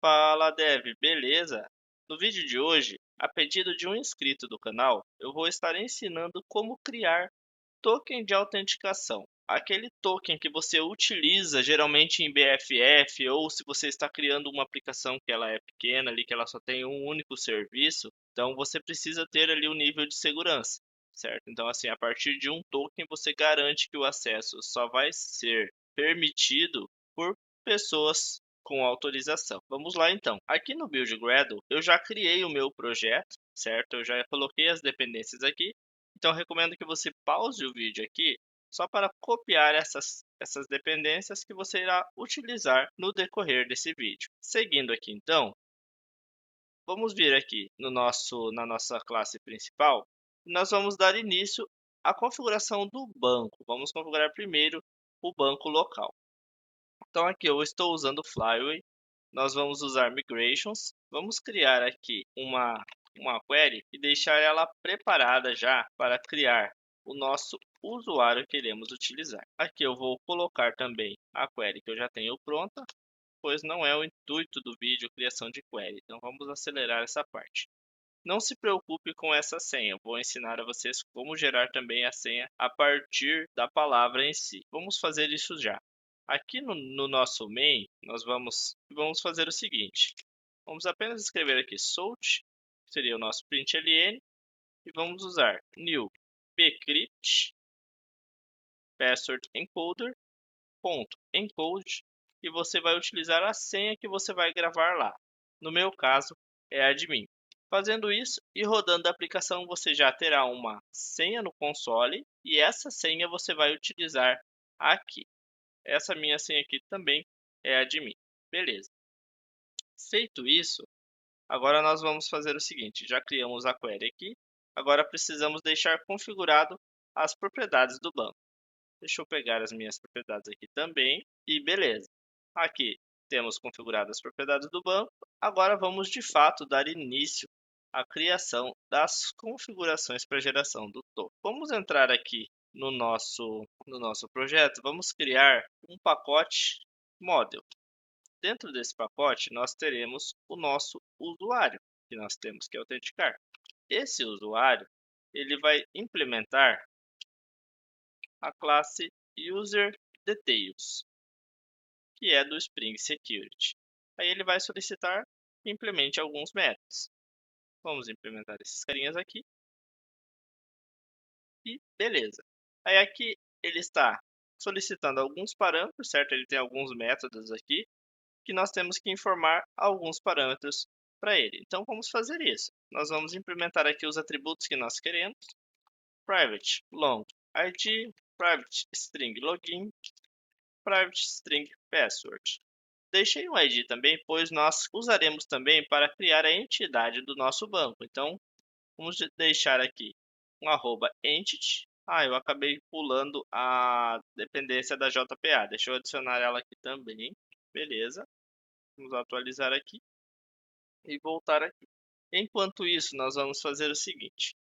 Fala, Dev, beleza? No vídeo de hoje, a pedido de um inscrito do canal, eu vou estar ensinando como criar token de autenticação. Aquele token que você utiliza geralmente em BFF ou se você está criando uma aplicação que ela é pequena ali, que ela só tem um único serviço, então você precisa ter ali o nível de segurança, certo? Então assim, a partir de um token você garante que o acesso só vai ser permitido por pessoas com autorização. Vamos lá então. Aqui no Build Gradle eu já criei o meu projeto, certo? Eu já coloquei as dependências aqui. Então, recomendo que você pause o vídeo aqui só para copiar essas dependências que você irá utilizar no decorrer desse vídeo. Seguindo aqui, então, vamos vir aqui na nossa classe principal e nós vamos dar início à configuração do banco. Vamos configurar primeiro o banco local. Então, aqui eu estou usando o Flyway. Nós vamos usar Migrations. Vamos criar aqui uma query e deixar ela preparada já para criar o nosso usuário que iremos utilizar. Aqui eu vou colocar também a query que eu já tenho pronta, pois não é o intuito do vídeo criação de query. Então vamos acelerar essa parte. Não se preocupe com essa senha, eu vou ensinar a vocês como gerar também a senha a partir da palavra em si. Vamos fazer isso já. Aqui no nosso main, nós vamos fazer o seguinte. Vamos apenas escrever aqui salt, que seria o nosso println, e vamos usar new pcrypt password encoder ponto encode, e você vai utilizar a senha que você vai gravar lá. No meu caso, é admin. Fazendo isso e rodando a aplicação, você já terá uma senha no console e essa senha você vai utilizar aqui. Essa minha senha aqui também é admin. Beleza. Feito isso, agora nós vamos fazer o seguinte. Já criamos a query aqui. Agora precisamos deixar configurado as propriedades do banco. Deixa eu pegar as minhas propriedades aqui também. E beleza. Aqui temos configuradas as propriedades do banco. Agora vamos de fato dar início à criação das configurações para geração do token. Vamos entrar aqui no nosso projeto. Vamos criar um pacote model. Dentro desse pacote, nós teremos o nosso usuário, que nós temos que autenticar. Esse usuário ele vai implementar a classe UserDetails, que é do Spring Security. Aí ele vai solicitar que implemente alguns métodos. Vamos implementar esses carinhas aqui. E beleza. Aí aqui ele está solicitando alguns parâmetros, certo? Ele tem alguns métodos aqui que nós temos que informar alguns parâmetros para ele. Então vamos fazer isso. Nós vamos implementar aqui os atributos que nós queremos. Private long id, private string login, private string password. Deixei um ID também, pois nós usaremos também para criar a entidade do nosso banco. Então, vamos deixar aqui um @entity. Eu acabei pulando a dependência da JPA. Deixa eu adicionar ela aqui também. Beleza. Vamos atualizar aqui e voltar aqui. Enquanto isso, nós vamos fazer o seguinte.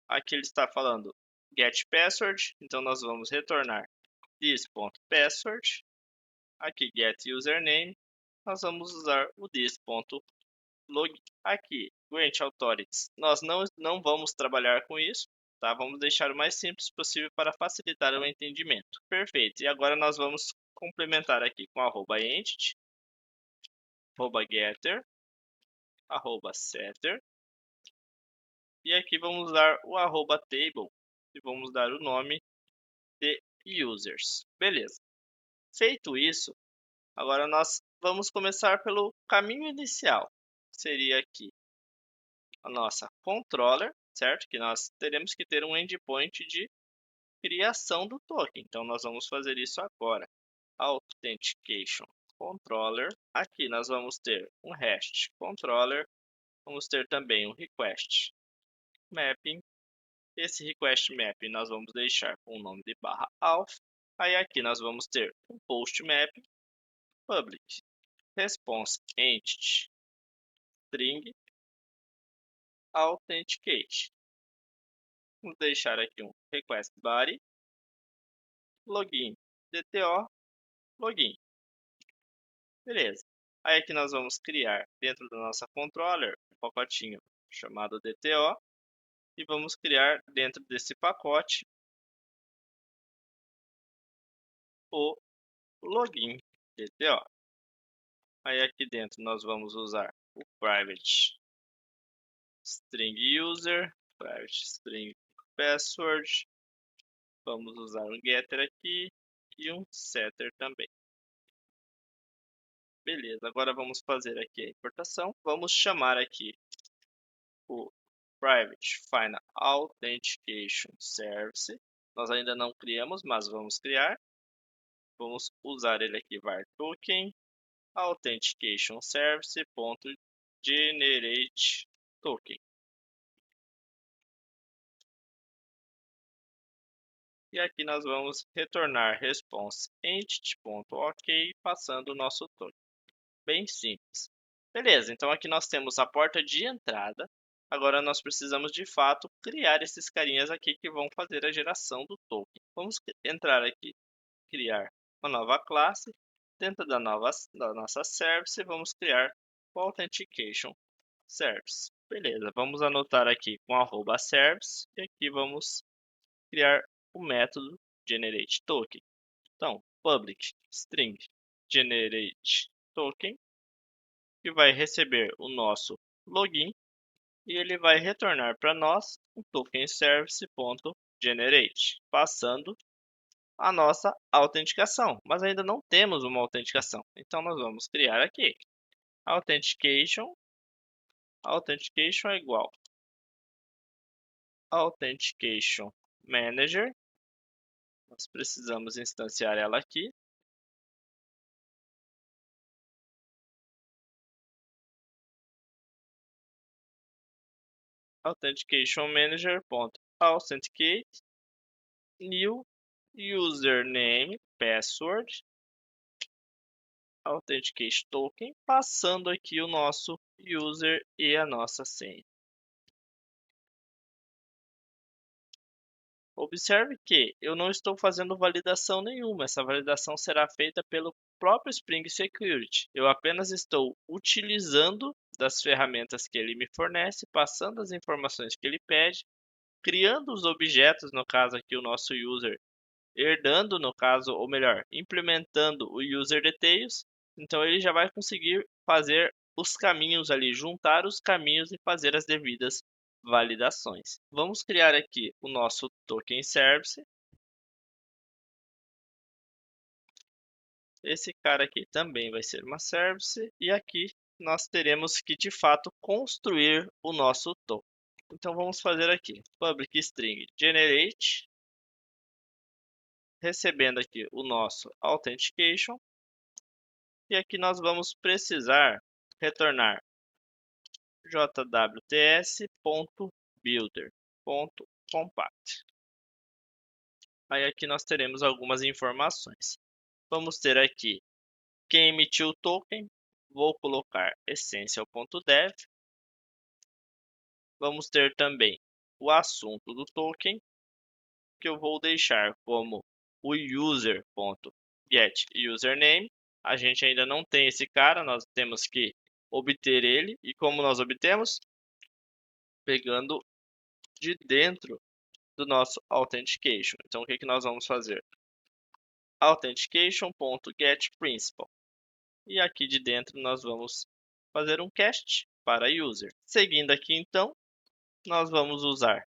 Aqui ele está falando get password, então nós vamos retornar this.password. Aqui get username, nós vamos usar o this.login. Aqui grant authorities, nós não vamos trabalhar com isso, tá? Vamos deixar o mais simples possível para facilitar o entendimento. Perfeito. E agora nós vamos complementar aqui com @entity, @getter, @setter, e aqui vamos usar o @table e vamos dar o nome de users. Beleza. Feito isso, agora nós vamos começar pelo caminho inicial. Seria aqui a nossa controller, certo? Que nós teremos que ter um endpoint de criação do token. Então nós vamos fazer isso agora. Authentication controller. Aqui nós vamos ter um hash controller. Vamos ter também um request mapping. Esse request mapping nós vamos deixar com o nome de /auth. Aí aqui nós vamos ter um post mapping public response entity string authenticate. Vamos deixar aqui um request body login DTO login. Beleza. Aí aqui nós vamos criar dentro da nossa controller um pacotinho chamado DTO e vamos criar dentro desse pacote o login DTO. Aí aqui dentro nós vamos usar o private string user, private string password, vamos usar um getter aqui e um setter também. Beleza, agora vamos fazer aqui a importação. Vamos chamar aqui o private final authentication service. Nós ainda não criamos, mas vamos criar. Vamos usar ele aqui var token authentication service ponto generate token. E aqui nós vamos retornar response entity.ok passando o nosso token. Bem simples. Beleza, então aqui nós temos a porta de entrada. Agora nós precisamos de fato criar esses carinhas aqui que vão fazer a geração do token. Vamos entrar aqui, criar uma nova classe. Dentro da nossa service, vamos criar o Authentication Service. Beleza, vamos anotar aqui com @service e aqui vamos criar o método GenerateToken. Então, public string GenerateToken, que vai receber o nosso login e ele vai retornar para nós um token service.generate, passando a nossa autenticação, mas ainda não temos uma autenticação. Então nós vamos criar aqui authentication é igual authentication manager. Nós precisamos instanciar ela aqui. Authentication manager.authenticate new username password authentication token, passando aqui o nosso user e a nossa senha. Observe que eu não estou fazendo validação nenhuma, essa validação será feita pelo próprio Spring Security. Eu apenas estou utilizando das ferramentas que ele me fornece, passando as informações que ele pede, criando os objetos, no caso aqui o nosso user, herdando no caso, ou melhor, implementando o user details, então ele já vai conseguir fazer os caminhos ali, juntar os caminhos e fazer as devidas validações. Vamos criar aqui o nosso token service. Esse cara aqui também vai ser uma service e aqui nós teremos que de fato construir o nosso token. Então vamos fazer aqui public string generate, recebendo aqui o nosso authentication. E aqui nós vamos precisar retornar jwts.builder.compact. Aí aqui nós teremos algumas informações. Vamos ter aqui quem emitiu o token. Vou colocar essential.dev. Vamos ter também o assunto do token, que eu vou deixar como o user.getUsername. A gente ainda não tem esse cara, nós temos que obter ele. E como nós obtemos? Pegando de dentro do nosso authentication. Então, o que nós vamos fazer? Authentication.getPrincipal. E aqui de dentro nós vamos fazer um cast para user. Seguindo aqui, então, nós vamos usar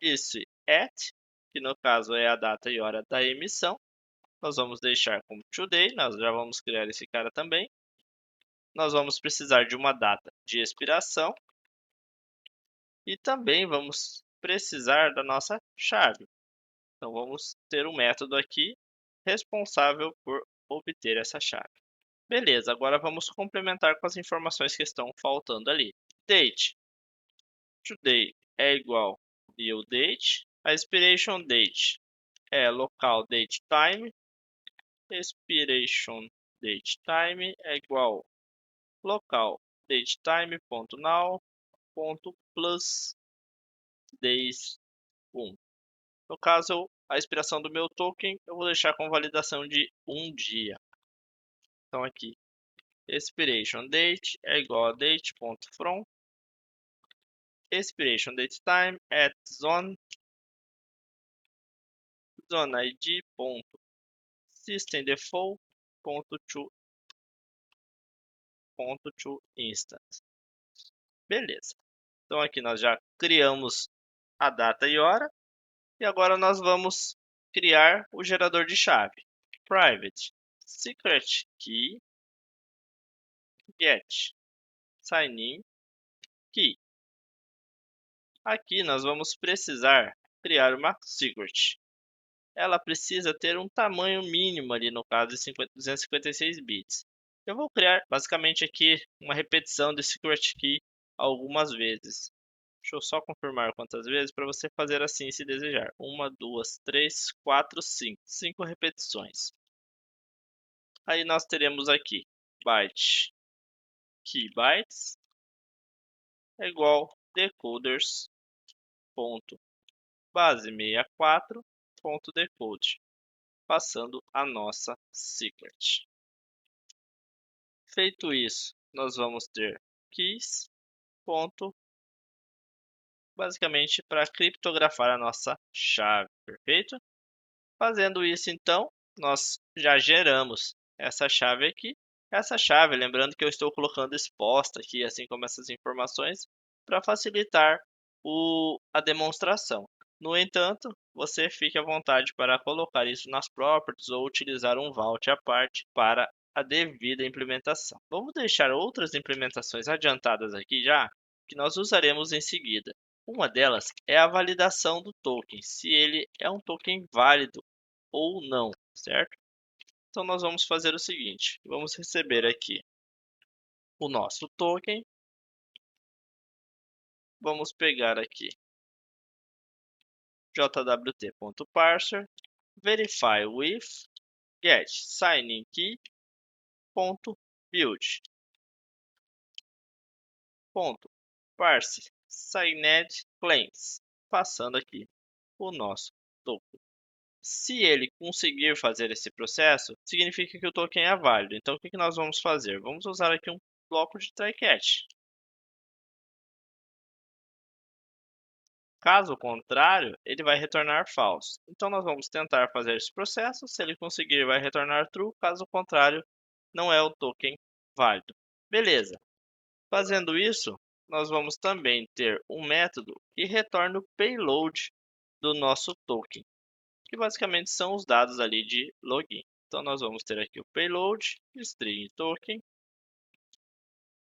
esse at, que no caso é a data e hora da emissão. Nós vamos deixar como today, nós já vamos criar esse cara também. Nós vamos precisar de uma data de expiração. E também vamos precisar da nossa chave. Então vamos ter um método aqui responsável por obter essa chave. Beleza, agora vamos complementar com as informações que estão faltando ali. Date. Today é igual new date. A expiration date é local date time. Expiration date time é igual local date time.now.plus days 1. No caso, a expiração do meu token eu vou deixar com validação de 1 dia. Então aqui expiration date é igual a date.from, expiration date time at zone id ponto system default ponto to instance. Beleza. Então aqui nós já criamos a data e hora e agora nós vamos criar o gerador de chave. Private secret key get sign-in key. Aqui nós vamos precisar criar uma secret. Ela precisa ter um tamanho mínimo ali, no caso de 256 bits. Eu vou criar basicamente aqui uma repetição de secret key algumas vezes. Deixa eu só confirmar quantas vezes para você fazer assim se desejar. 1, 2, 3, 4, 5. 5 repetições. Aí nós teremos aqui byte key bytes é igual decoders ponto base 64 ponto decode, passando a nossa secret. Feito isso, nós vamos ter keys ponto basicamente para criptografar a nossa chave, perfeito? Fazendo isso, então, nós já geramos essa chave aqui. Essa chave, lembrando que eu estou colocando exposta aqui, assim como essas informações, para facilitar a demonstração. No entanto, você fique à vontade para colocar isso nas properties ou utilizar um vault à parte para a devida implementação. Vamos deixar outras implementações adiantadas aqui já, que nós usaremos em seguida. Uma delas é a validação do token, se ele é um token válido ou não, certo? Então nós vamos fazer o seguinte, vamos receber aqui o nosso token, vamos pegar aqui jwt.parser, verify with get sign-in key .build .parse signed claims, passando aqui o nosso token. Se ele conseguir fazer esse processo, significa que o token é válido. Então, o que nós vamos fazer? Vamos usar aqui um bloco de try catch. Caso contrário, ele vai retornar false. Então, nós vamos tentar fazer esse processo. Se ele conseguir, vai retornar true. Caso contrário, não é o token válido. Beleza. Fazendo isso, nós vamos também ter um método que retorna o payload do nosso token, que basicamente são os dados ali de login. Então, nós vamos ter aqui o payload, string token,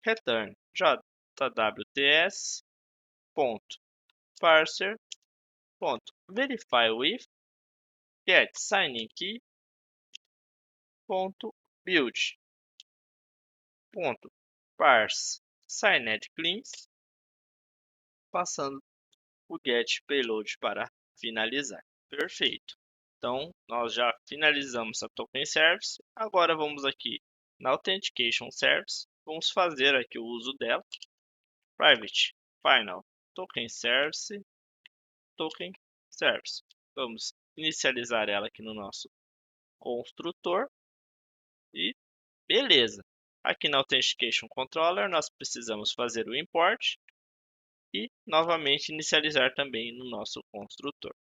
return jwts.parser.verify with get sign-in key .build .parse signed claims, passando o get payload para finalizar. Perfeito. Então, nós já finalizamos a Token Service. Agora vamos aqui na Authentication Service. Vamos fazer aqui o uso dela. Private Final Token Service. Token Service. Vamos inicializar ela aqui no nosso construtor. E beleza. Aqui na Authentication Controller, nós precisamos fazer o import. E novamente inicializar também no nosso construtor.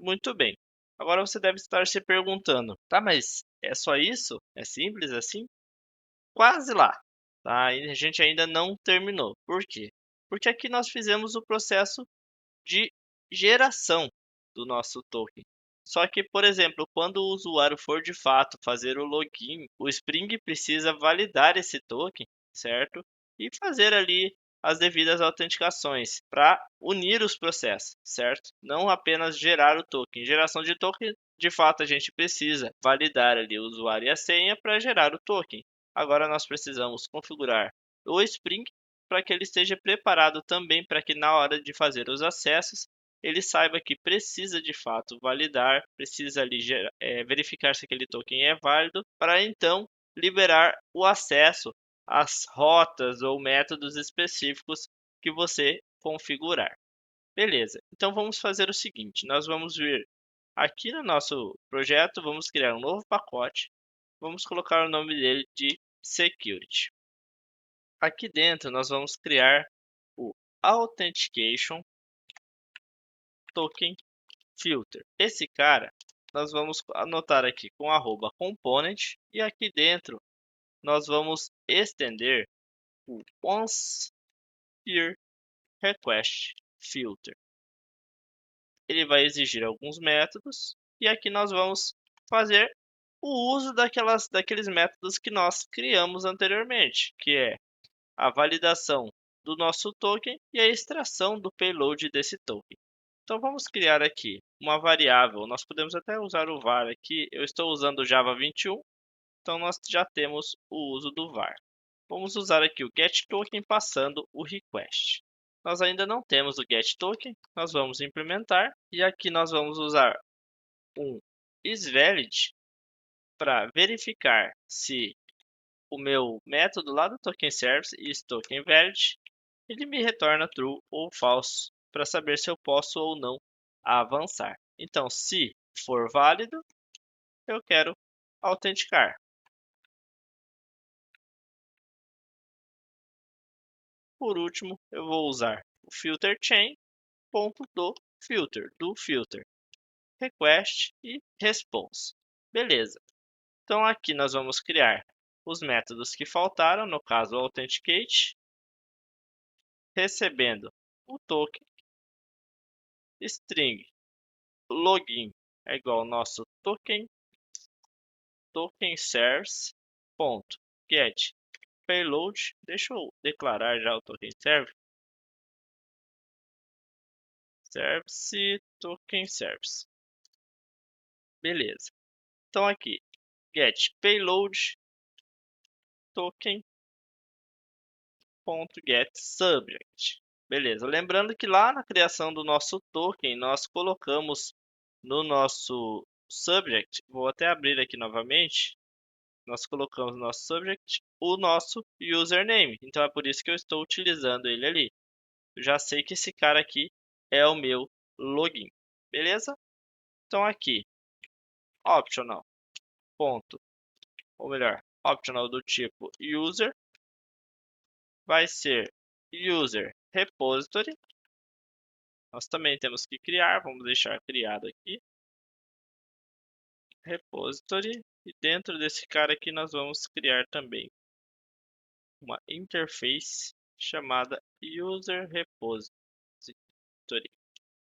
Muito bem. Agora você deve estar se perguntando, tá, mas é só isso? É simples assim? Quase lá, tá? E a gente ainda não terminou. Por quê? Porque aqui nós fizemos o processo de geração do nosso token. Só que, por exemplo, quando o usuário for de fato fazer o login, o Spring precisa validar esse token, certo? E fazer ali as devidas autenticações para unir os processos, certo? Não apenas gerar o token. Geração de token, de fato, a gente precisa validar ali o usuário e a senha para gerar o token. Agora nós precisamos configurar o Spring para que ele esteja preparado também para que na hora de fazer os acessos, ele saiba que precisa de fato validar, precisa ali verificar se aquele token é válido, para então liberar o acesso às rotas ou métodos específicos que você configurar. Beleza, então vamos fazer o seguinte, nós vamos vir aqui no nosso projeto, vamos criar um novo pacote, vamos colocar o nome dele de Security. Aqui dentro nós vamos criar o Authentication Token Filter. Esse cara nós vamos anotar aqui com @component e aqui dentro nós vamos estender o Once Per Request Filter. Ele vai exigir alguns métodos e aqui nós vamos fazer o uso daqueles métodos que nós criamos anteriormente, que é a validação do nosso token e a extração do payload desse token. Então vamos criar aqui uma variável, nós podemos até usar o var aqui, eu estou usando o Java 21, então nós já temos o uso do var. Vamos usar aqui o getToken passando o request. Nós ainda não temos o getToken, nós vamos implementar e aqui nós vamos usar um isValid para verificar se o meu método lá do tokenService isTokenValid ele me retorna true ou false para saber se eu posso ou não avançar. Então, se for válido, eu quero autenticar. Por último, eu vou usar o filter chain do filter request e response. Beleza. Então aqui nós vamos criar os métodos que faltaram, no caso o authenticate, recebendo o token string login é igual ao nosso token service ponto get payload. Deixa eu declarar já o token service token service. Beleza. Então aqui get payload token ponto get subject. Beleza. Lembrando que lá na criação do nosso token nós colocamos no nosso subject, vou até abrir aqui novamente, nós colocamos no nosso subject o nosso username. Então é por isso que eu estou utilizando ele ali. Eu já sei que esse cara aqui é o meu login. Beleza? Então aqui, optional, ponto, ou melhor, optional do tipo user, vai ser user repository. Nós também temos que criar, vamos deixar criado aqui, repository. E dentro desse cara aqui nós vamos criar também uma interface chamada user repository.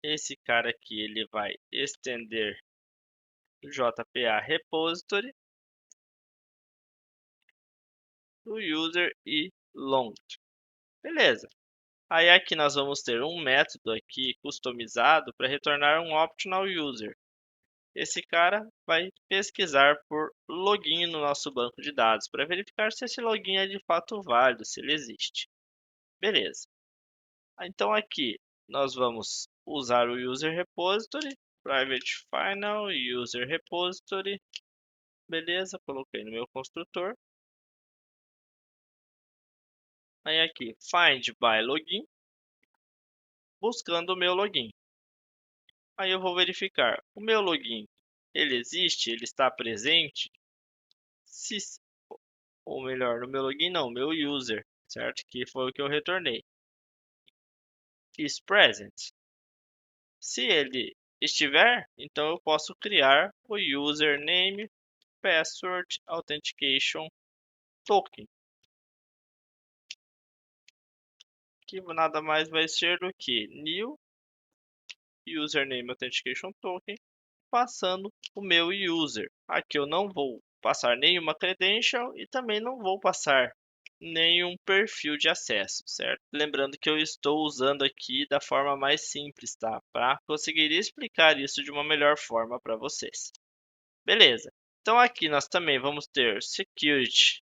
Esse cara aqui ele vai estender o JPA repository do user e long. Beleza. Aí aqui nós vamos ter um método aqui customizado para retornar um optional user. Esse cara vai pesquisar por login no nosso banco de dados para verificar se esse login é de fato válido, se ele existe. Beleza. Então aqui nós vamos usar o user repository, private final user repository. Beleza, coloquei no meu construtor. Aí aqui find by login, buscando o meu login. Aí eu vou verificar o meu login, ele existe, ele está presente. Se, ou melhor, no meu login não, meu user, certo? Que foi o que eu retornei. Is present. Se ele estiver, então eu posso criar o username password authentication token, que nada mais vai ser do que new username authentication token passando o meu user. Aqui eu não vou passar nenhuma credential e também não vou passar nenhum perfil de acesso, certo? Lembrando que eu estou usando aqui da forma mais simples, tá? Para conseguir explicar isso de uma melhor forma para vocês. Beleza. Então aqui nós também vamos ter security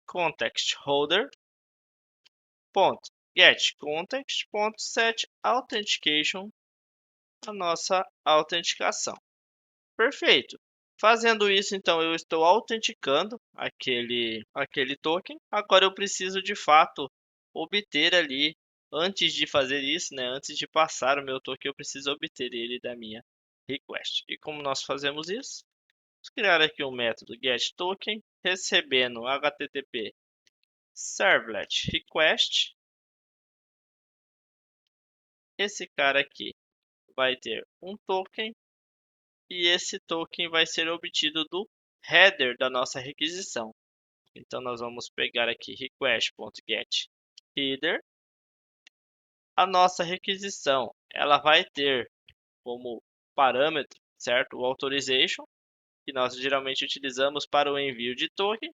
context holder get context set authentication, a nossa autenticação. Perfeito. Fazendo isso, então, eu estou autenticando aquele token. Agora eu preciso, de fato, obter ali, antes de fazer isso, né, antes de passar o meu token, eu preciso obter ele da minha request. E como nós fazemos isso? Vamos criar aqui um método getToken, recebendo HTTP servlet request. Esse cara aqui vai ter um token e esse token vai ser obtido do header da nossa requisição. Então, nós vamos pegar aqui request.getHeader. A nossa requisição, ela vai ter como parâmetro, certo? O authorization, que nós geralmente utilizamos para o envio de token.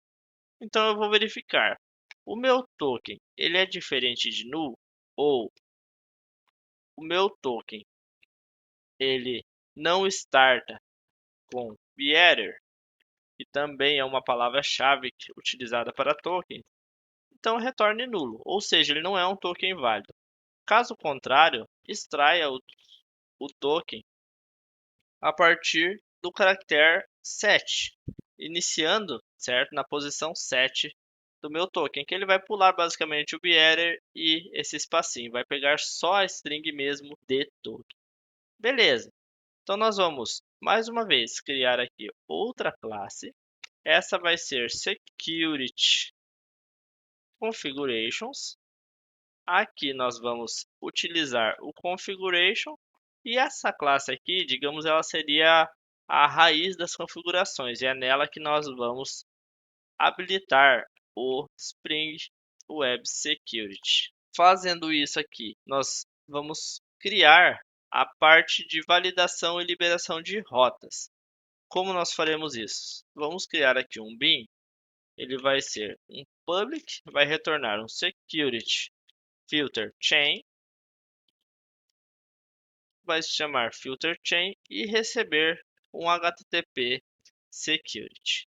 Então, eu vou verificar. O meu token, ele é diferente de null? Ou o meu token, ele não starta com bearer, que também é uma palavra-chave utilizada para token? Então, retorne nulo, ou seja, ele não é um token válido. Caso contrário, extraia o token a partir do caractere 7, iniciando, certo, na posição 7 do meu token, que ele vai pular basicamente o bearer e esse espacinho, vai pegar só a string mesmo de token. Beleza, então nós vamos, mais uma vez, criar aqui outra classe. Essa vai ser Security Configurations. Aqui nós vamos utilizar o configuration e essa classe aqui, digamos, ela seria a raiz das configurações e é nela que nós vamos habilitar o Spring Web Security. Fazendo isso aqui, nós vamos criar a parte de validação e liberação de rotas. Como nós faremos isso? Vamos criar aqui um bin, ele vai ser um public, vai retornar um security filter chain, vai se chamar filter chain e receber um HTTP security.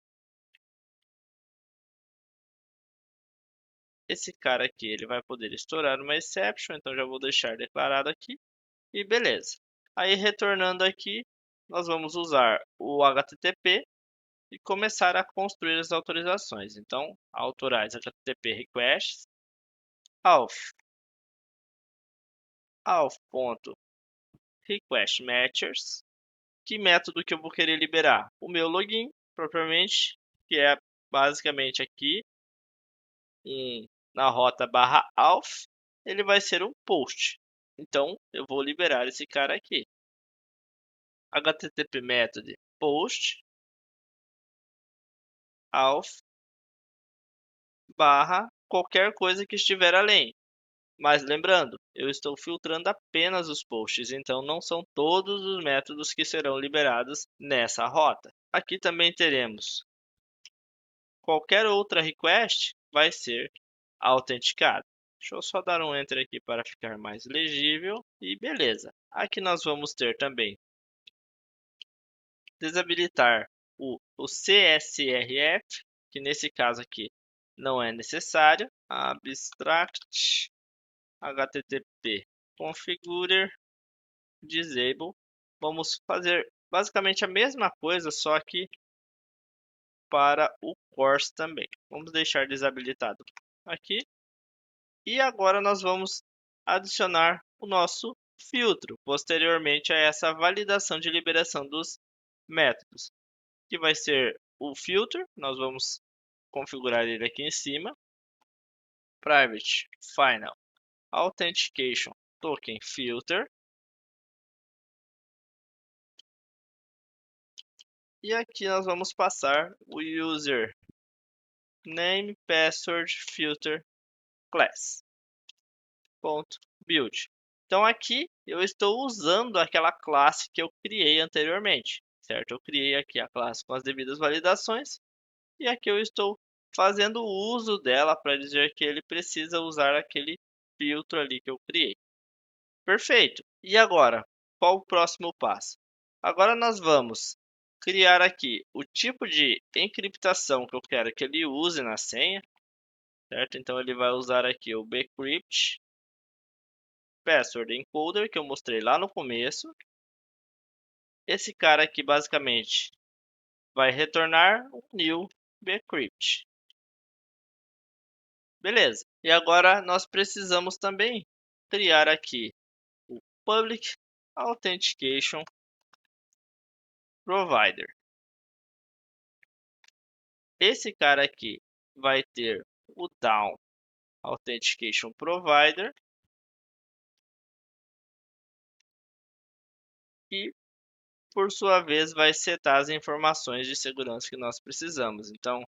Esse cara aqui ele vai poder estourar uma exception, então já vou deixar declarado aqui e beleza. Aí retornando aqui, nós vamos usar o HTTP e começar a construir as autorizações. Então, authorize HTTP requests auth.requestMatchers. Que método que eu vou querer liberar? O meu login, propriamente, que é basicamente aqui na rota /auth, ele vai ser um post. Então, eu vou liberar esse cara aqui. HTTP method post auth barra qualquer coisa que estiver além. Mas lembrando, eu estou filtrando apenas os posts, então não são todos os métodos que serão liberados nessa rota. Aqui também teremos qualquer outra request vai ser autenticada. Deixa eu só dar um Enter aqui para ficar mais legível e beleza. Aqui nós vamos ter também desabilitar o CSRF, que nesse caso aqui não é necessário. Abstract HTTP configurer disable. Vamos fazer basicamente a mesma coisa, só que para o course também. Vamos deixar desabilitado aqui. E agora nós vamos adicionar o nosso filtro, posteriormente a essa validação de liberação dos métodos, que vai ser o filter. Nós vamos configurar ele aqui em cima. Private Final Authentication Token Filter. E aqui nós vamos passar o user name password filter class .build. Então aqui eu estou usando aquela classe que eu criei anteriormente, certo? Eu criei aqui a classe com as devidas validações e aqui eu estou fazendo uso dela para dizer que ele precisa usar aquele filtro ali que eu criei. Perfeito. E agora, qual o próximo passo? Agora nós vamos criar aqui o tipo de encriptação que eu quero que ele use na senha, certo? Então ele vai usar aqui o bcrypt password encoder que eu mostrei lá no começo. Esse cara aqui basicamente vai retornar um new bcrypt. Beleza. E agora nós precisamos também criar aqui o public authentication provider. Esse cara aqui vai ter o DAO Authentication Provider e, por sua vez, vai setar as informações de segurança que nós precisamos. Então,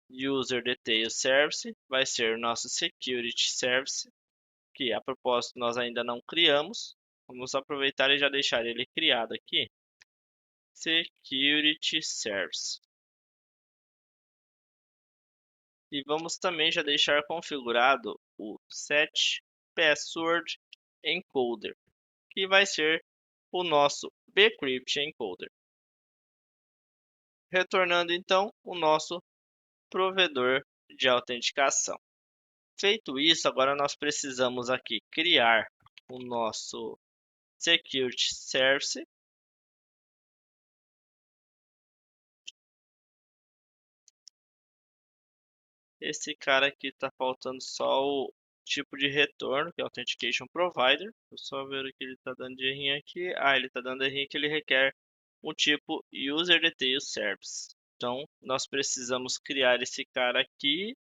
User Detail Service vai ser nosso Security Service, que a propósito nós ainda não criamos. Vamos aproveitar e já deixar ele criado aqui. Security Service. E vamos também já deixar configurado o Set Password Encoder, que vai ser o nosso bcrypt encoder. Retornando então o nosso provedor de autenticação. Feito isso, agora nós precisamos aqui criar o nosso Security Service. Esse cara aqui está faltando só o tipo de retorno, que é Authentication Provider. Vou só ver o que ele está dando de errinho aqui. Ele está dando errinho que ele requer um tipo User Detail Service. Então, nós precisamos criar esse cara aqui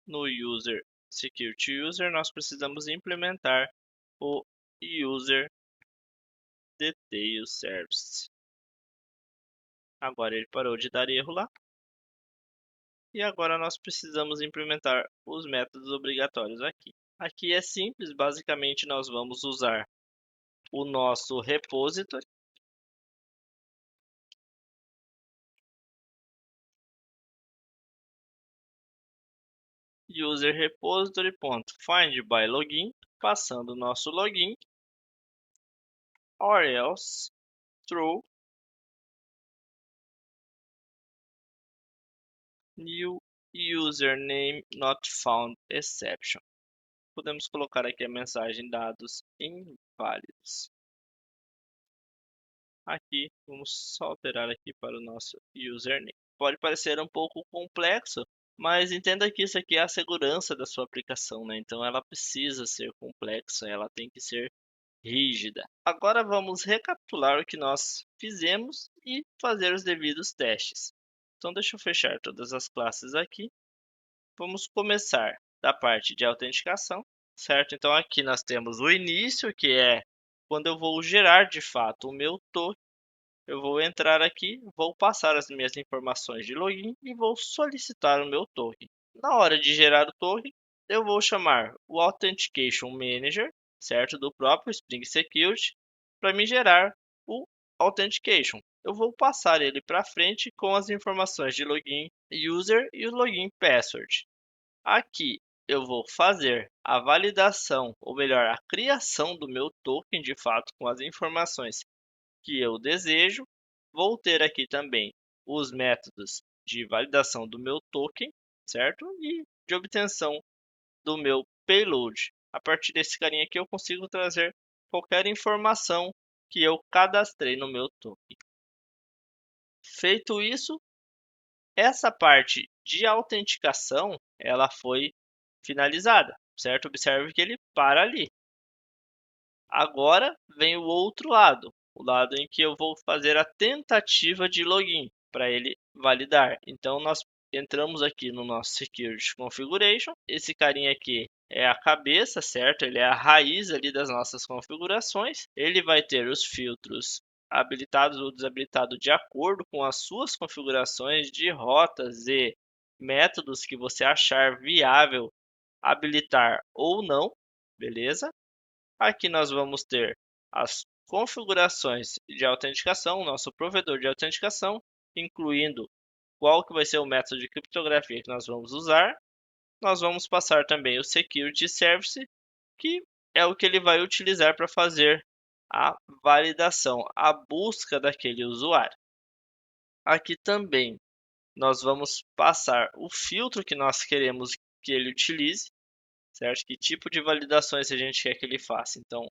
no User Security User. Nós precisamos implementar o User Detail Service. Agora ele parou de dar erro lá. E agora nós precisamos implementar os métodos obrigatórios aqui. Aqui é simples, basicamente nós vamos usar o nosso repository. User repository.findByLogin, passando o nosso login, or else true new username not found exception. Podemos colocar aqui a mensagem dados inválidos. Aqui, vamos só alterar aqui para o nosso username. Pode parecer um pouco complexo, mas entenda que isso aqui é a segurança da sua aplicação, né? Então ela precisa ser complexa, ela tem que ser rígida. Agora vamos recapitular o que nós fizemos e fazer os devidos testes. Então deixa eu fechar todas as classes aqui. Vamos começar da parte de autenticação, certo? Então aqui nós temos o início, que é quando eu vou gerar de fato o meu token. Eu vou entrar aqui, vou passar as minhas informações de login e vou solicitar o meu token. Na hora de gerar o token, eu vou chamar o Authentication Manager, certo? Do próprio Spring Security, para me gerar o Authentication. Eu vou passar ele para frente com as informações de login user e o login password. Aqui eu vou fazer a validação, ou melhor, a criação do meu token de fato com as informações que eu desejo. Vou ter aqui também os métodos de validação do meu token, certo? E de obtenção do meu payload. A partir desse carinha aqui eu consigo trazer qualquer informação que eu cadastrei no meu token. Feito isso, essa parte de autenticação, ela foi finalizada, certo? Observe que ele para ali. Agora vem o outro lado, o lado em que eu vou fazer a tentativa de login para ele validar. Então nós entramos aqui no nosso Security Configuration. Esse carinha aqui é a cabeça, certo? Ele é a raiz ali das nossas configurações. Ele vai ter os filtros habilitados ou desabilitados de acordo com as suas configurações de rotas e métodos que você achar viável habilitar ou não, beleza? Aqui nós vamos ter as configurações de autenticação, nosso provedor de autenticação, incluindo qual que vai ser o método de criptografia que nós vamos usar. Nós vamos passar também o Security Service, que é o que ele vai utilizar para fazer a validação, a busca daquele usuário. Aqui também nós vamos passar o filtro que nós queremos que ele utilize, certo? Que tipo de validações a gente quer que ele faça. Então,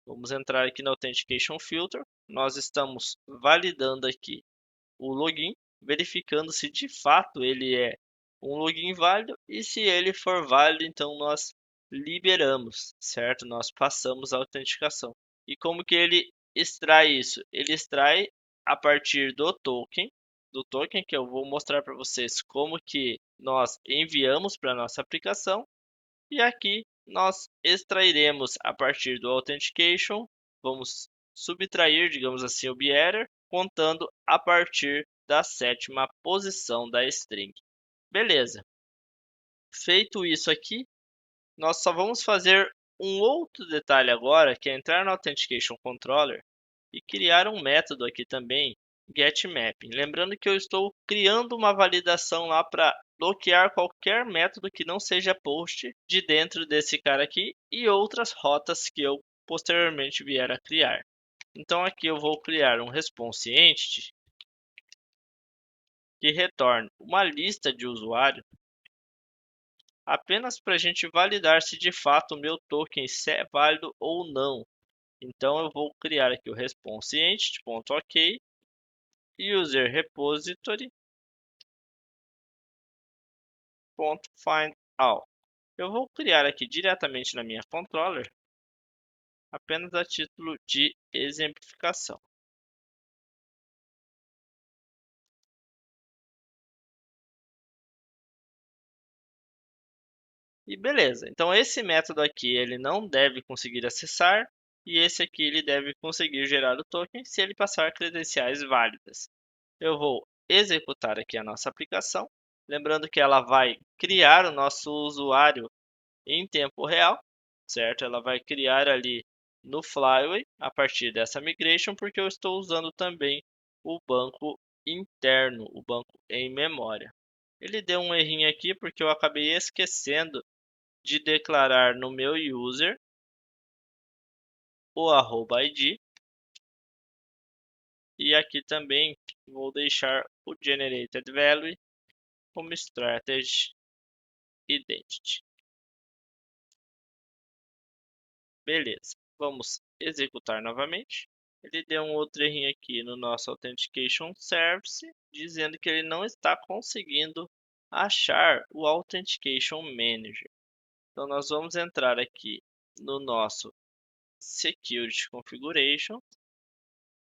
vamos entrar aqui no Authentication Filter. Nós estamos validando aqui o login, verificando se de fato ele é um login válido e se ele for válido, então nós liberamos, certo? Nós passamos a autenticação. E como que ele extrai isso? Ele extrai a partir do token que eu vou mostrar para vocês como que nós enviamos para a nossa aplicação e aqui nós extrairemos a partir do Authentication, vamos subtrair, digamos assim, o bearer, contando a partir da 7ª posição da string. Beleza. Feito isso aqui, nós só vamos fazer um outro detalhe agora, que é entrar no Authentication Controller e criar um método aqui também, getMapping. Lembrando que eu estou criando uma validação lá para bloquear qualquer método que não seja post de dentro desse cara aqui e outras rotas que eu posteriormente vier a criar. Então aqui eu vou criar um response entity que retorne uma lista de usuário apenas para a gente validar se de fato o meu token é válido ou não. Então eu vou criar aqui o response entity.ok user repository.findAll. Eu vou criar aqui diretamente na minha controller, apenas a título de exemplificação. E beleza, então esse método aqui ele não deve conseguir acessar e esse aqui ele deve conseguir gerar o token se ele passar credenciais válidas. Eu vou executar aqui a nossa aplicação, lembrando que ela vai criar o nosso usuário em tempo real, certo? Ela vai criar ali no Flyway a partir dessa migration, porque eu estou usando também o banco interno, o banco em memória. Ele deu um errinho aqui porque eu acabei esquecendo de declarar no meu user o @id e aqui também vou deixar o generated value como strategy identity. Beleza, vamos executar novamente. Ele deu um outro errinho aqui no nosso Authentication Service, dizendo que ele não está conseguindo achar o Authentication Manager. Então, nós vamos entrar aqui no nosso Security Configuration.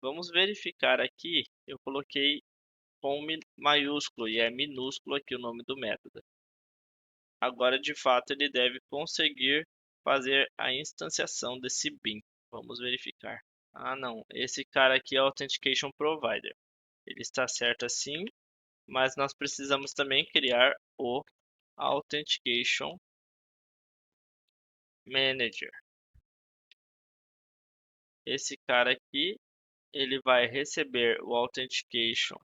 Vamos verificar aqui, eu coloquei com maiúsculo e é minúsculo aqui o nome do método. Agora, de fato, ele deve conseguir fazer a instanciação desse bin. Vamos verificar. Ah, não. Esse cara aqui é o Authentication Provider. Ele está certo assim, mas nós precisamos também criar o Authentication Manager. Esse cara aqui, ele vai receber o Authentication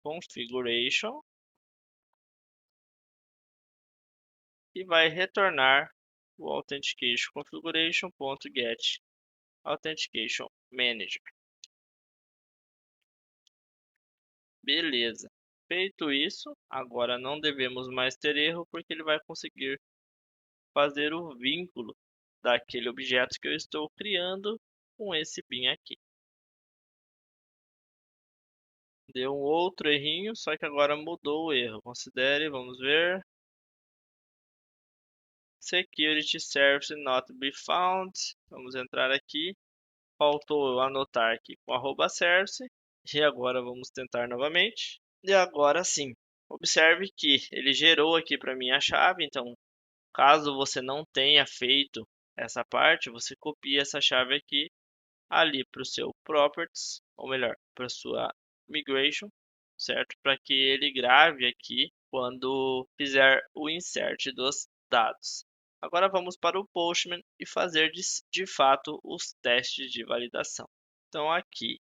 Configuration e vai retornar o Authentication Configuration.get Authentication Manager. Beleza. Feito isso, agora não devemos mais ter erro porque ele vai conseguir fazer o vínculo daquele objeto que eu estou criando com esse bin aqui. Deu um outro errinho, só que agora mudou o erro. Considere, vamos ver. Security Service not be found. Vamos entrar aqui. Faltou eu anotar aqui com @service. E agora vamos tentar novamente. E agora sim. Observe que ele gerou aqui para mim a chave, então caso você não tenha feito essa parte, você copia essa chave aqui ali para o seu properties, ou melhor, para a sua migration, certo? Para que ele grave aqui quando fizer o insert dos dados. Agora vamos para o Postman e fazer de fato os testes de validação. Então aqui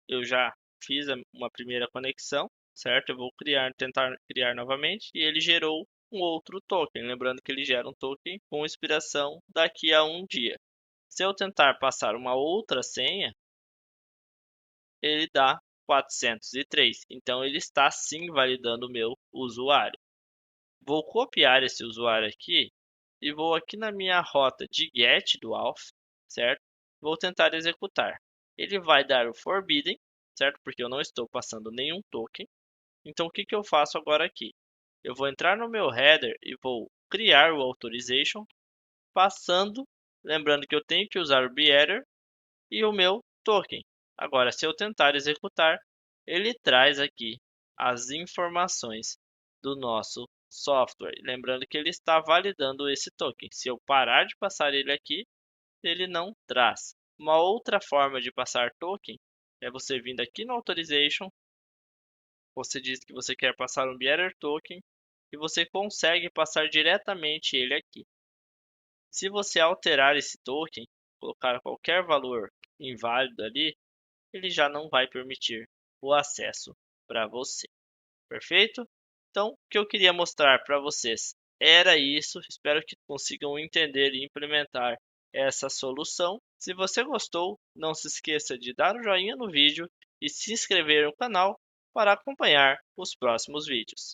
eu já fiz uma primeira conexão, certo? Eu vou tentar criar novamente e ele gerou um outro token. Lembrando que ele gera um token com expiração daqui a um dia. Se eu tentar passar uma outra senha, ele dá 403. Então ele está sim validando o meu usuário. Vou copiar esse usuário aqui e vou aqui na minha rota de get do auth, certo? Vou tentar executar. Ele vai dar o forbidden, certo? Porque eu não estou passando nenhum token. Então o que eu faço agora aqui? Eu vou entrar no meu header e vou criar o authorization, passando, lembrando que eu tenho que usar o bearer e o meu token. Agora, se eu tentar executar, ele traz aqui as informações do nosso software. Lembrando que ele está validando esse token. Se eu parar de passar ele aqui, ele não traz. Uma outra forma de passar token é você vindo aqui no Authorization, você diz que você quer passar um Bearer Token e você consegue passar diretamente ele aqui. Se você alterar esse token, colocar qualquer valor inválido ali, ele já não vai permitir o acesso para você. Perfeito? Então, o que eu queria mostrar para vocês era isso. Espero que consigam entender e implementar essa solução. Se você gostou, não se esqueça de dar um joinha no vídeo e se inscrever no canal para acompanhar os próximos vídeos.